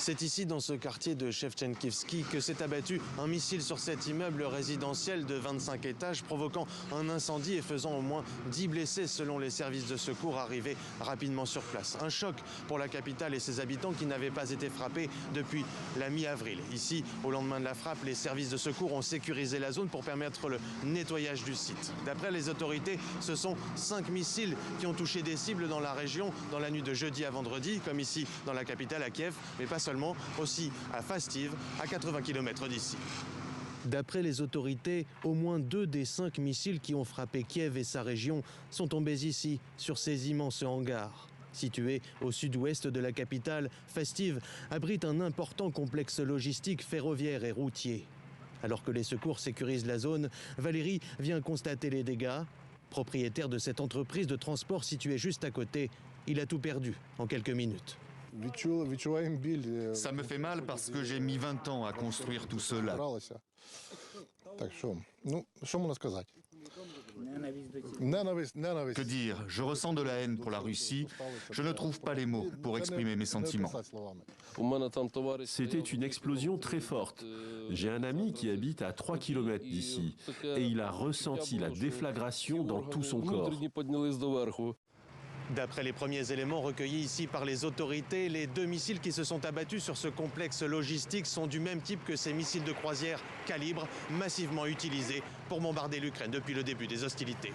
C'est ici, dans ce quartier de Shevchenkivski, que s'est abattu un missile sur cet immeuble résidentiel de 25 étages, provoquant un incendie et faisant au moins 10 blessés selon les services de secours arrivés rapidement sur place. Un choc pour la capitale et ses habitants qui n'avaient pas été frappés depuis la mi-avril. Ici, au lendemain de la frappe, les services de secours ont sécurisé la zone pour permettre le nettoyage du site. D'après les autorités, ce sont 5 missiles qui ont touché des cibles dans la région dans la nuit de jeudi à vendredi, comme ici dans la capitale à Kiev, mais pas seulement, aussi à Fastiv, à 80 km d'ici. D'après les autorités, au moins 2 des 5 missiles qui ont frappé Kiev et sa région sont tombés ici, sur ces immenses hangars. Situé au sud-ouest de la capitale, Fastiv abrite un important complexe logistique ferroviaire et routier. Alors que les secours sécurisent la zone, Valérie vient constater les dégâts. Propriétaire de cette entreprise de transport située juste à côté, il a tout perdu en quelques minutes. Ça me fait mal parce que j'ai mis 20 ans à construire tout cela. Que dire? Je ressens de la haine pour la Russie. Je ne trouve pas les mots pour exprimer mes sentiments. C'était une explosion très forte. J'ai un ami qui habite à 3 km d'ici et il a ressenti la déflagration dans tout son corps. D'après les premiers éléments recueillis ici par les autorités, les 2 missiles qui se sont abattus sur ce complexe logistique sont du même type que ces missiles de croisière Calibre, massivement utilisés pour bombarder l'Ukraine depuis le début des hostilités.